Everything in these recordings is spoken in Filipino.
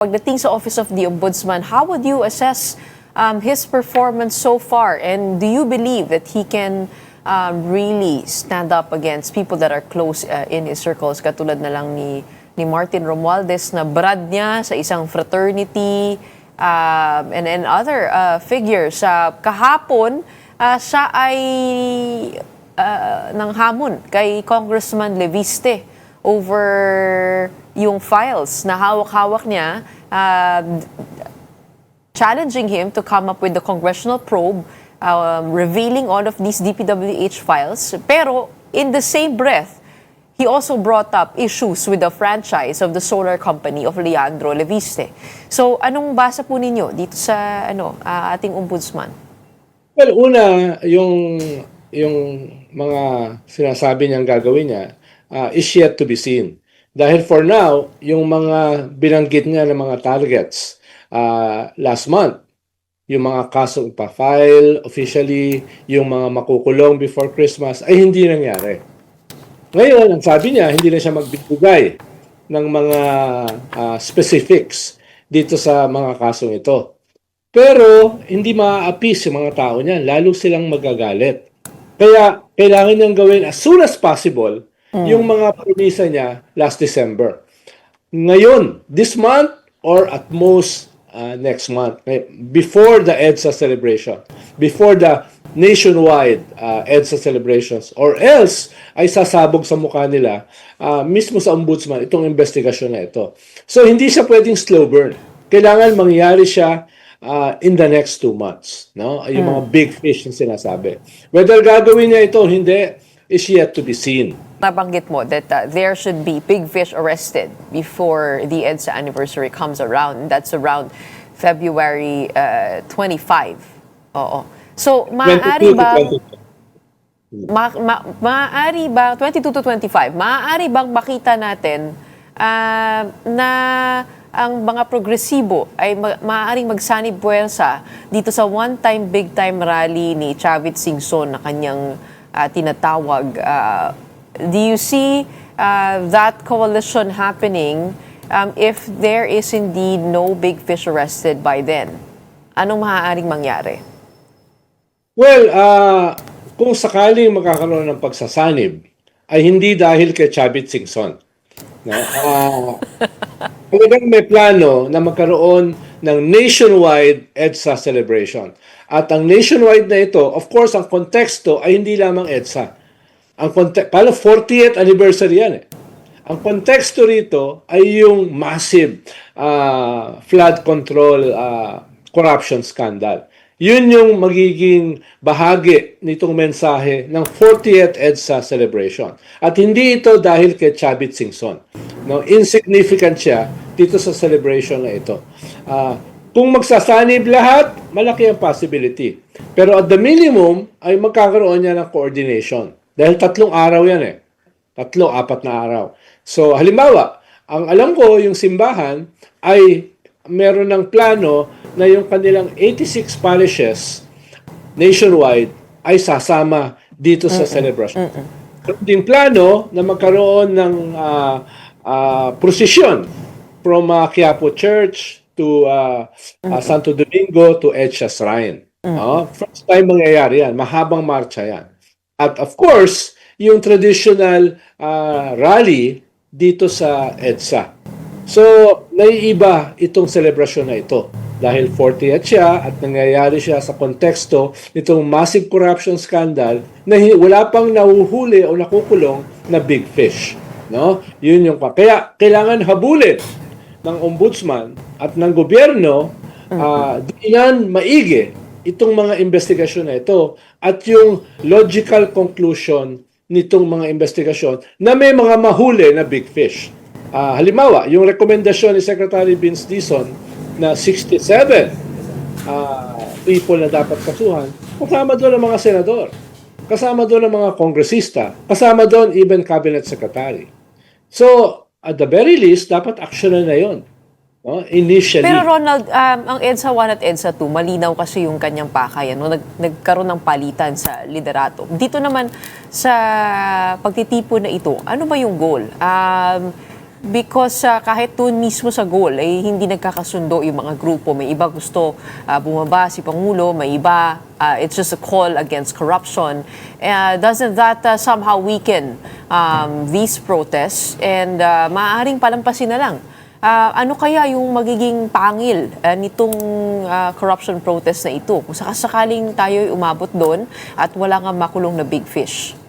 Pagdating sa Office of the Ombudsman, how would you assess his performance so far? And do you believe that he can really stand up against people that are close in his circles, katulad na lang ni Martin Romualdez na brad niya sa isang fraternity and other figures. Kahapon, siya ay nanghamon kay Congressman Leviste over yung files na hawak-hawak niya, challenging him to come up with the congressional probe, revealing all of these DPWH files. Pero in the same breath, he also brought up issues with the franchise of the solar company of Leandro Leviste. So anong basa po ninyo dito sa ating ombudsman? Well, una, yung mga sinasabi niyang gagawin niya is yet to be seen. Dahil for now, yung mga binanggit niya ng mga targets last month, yung mga kasong pa-file officially, yung mga makukulong before Christmas, ay hindi nangyari. Ngayon, ang sabi niya, hindi na siya magbibigay ng mga specifics dito sa mga kasong ito. Pero, hindi ma-appease yung mga tao niya, lalo silang magagalit. Kaya, kailangan niyang gawin as soon as possible yung mga promisa niya last December. Ngayon, this month or at most next month, before the EDSA celebration, before the nationwide EDSA celebrations, or else ay sasabog sa mukha nila mismo sa ombudsman itong investigasyon na ito. So, hindi siya pwedeng slow burn. Kailangan mangyari siya in the next 2 months. No? Yung mga big fish na sinasabi. Whether gagawin niya ito, hindi, is yet to be seen. Nabanggit mo that there should be big fish arrested before the EDSA anniversary comes around. That's around February 25. Oo. So, maaari ba... 22 to 25, maaari bang makita natin na ang mga progresibo ay maaaring magsanib puwersa dito sa one-time, big-time rally ni Chavit Singson na kanyang tinatawag? Do you see that coalition happening if there is indeed no big fish arrested by then? Anong maaaring mangyari? Well, kung sakaling magkakaroon ng pagsasanib, ay hindi dahil kay Chavit Singson. No? Talagang may plano na magkaroon ng nationwide EDSA celebration. At ang nationwide na ito, of course, ang konteksto ay hindi lamang EDSA. Pala 40th anniversary yan eh. Ang konteksto rito ay yung massive flood control corruption scandal. Yun yung magiging bahagi nitong mensahe ng 40th EDSA celebration. At hindi ito dahil kay Chavit Singson. No, insignificant siya dito sa celebration na ito. Kung magsasanib lahat, malaki ang possibility. Pero at the minimum, ay magkakaroon niya ng coordination. Dahil 3 araw yan eh. 3-4 na araw. So, halimbawa, ang alam ko, yung simbahan ay meron ng plano na yung kanilang 86 parishes nationwide ay sasama dito sa celebration. Yung plano na magkaroon ng prosesyon from Quiapo Church to Santo Domingo to EDSA Shrine. First time mangyayari yan. Mahabang marcha yan. At of course, yung traditional rally dito sa EDSA. So, naiiba itong celebration na ito. Dahil 40th siya at nangyayari siya sa konteksto nitong massive corruption scandal na wala pang nahuhuli o nakukulong na big fish. No? Yun yung kaya kailangan habulin ng ombudsman at ng gobyerno diyan maigi itong mga investigasyon na ito at yung logical conclusion nitong mga investigasyon na may mga mahuli na big fish. Halimbawa, yung rekomendasyon ni Secretary Vince Dizon na 67 people na dapat kasuhan, kasama doon ang mga senador, kasama doon ang mga kongresista, kasama doon even cabinet secretary. So, at the very least, dapat aksyonan na yon. No? Initially. Pero Ronald, ang EDSA 1 at EDSA 2, malinaw kasi yung kanyang pakay. Nagkaroon ng palitan sa liderato. Dito naman sa pagtitipon na ito, ano ba yung goal? Because kahit doon mismo sa goal, ay hindi nagkakasundo yung mga grupo. May iba gusto bumaba si Pangulo, may iba it's just a call against corruption. Doesn't that somehow weaken these protests? And maaaring palampasin na lang. Ano kaya yung magiging pangil nitong corruption protest na ito? Kung sakasakaling tayo umabot doon at wala nga makulong na big fish.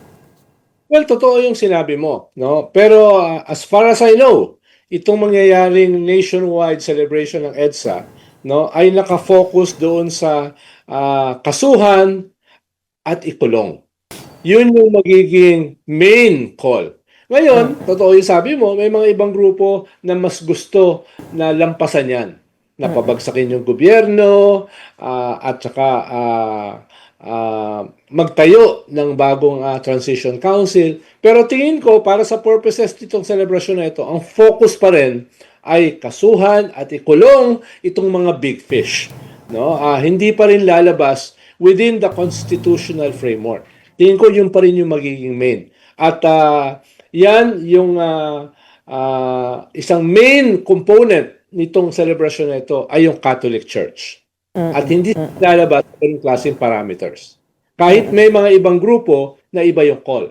Well, totoo yung sinabi mo, no? Pero as far as I know, itong mangyayaring nationwide celebration ng EDSA, no, ay nakafocus doon sa kasuhan at ikulong. Yun yung magiging main call. Ngayon, totoo yung sabi mo, may mga ibang grupo na mas gusto na lampasan yan. Napabagsakin yung gobyerno at saka magtayo ng bagong transition council. Pero tingin ko, para sa purposes nitong celebration na ito, ang focus pa rin ay kasuhan at ikulong itong mga big fish. No? Hindi pa rin lalabas within the constitutional framework. Tingin ko yun pa rin yung magiging main. At yan yung isang main component nitong celebration na ito ay yung Catholic Church. At hindi lalabas ang klaseng parameters. Kahit may mga ibang grupo na iba yung call.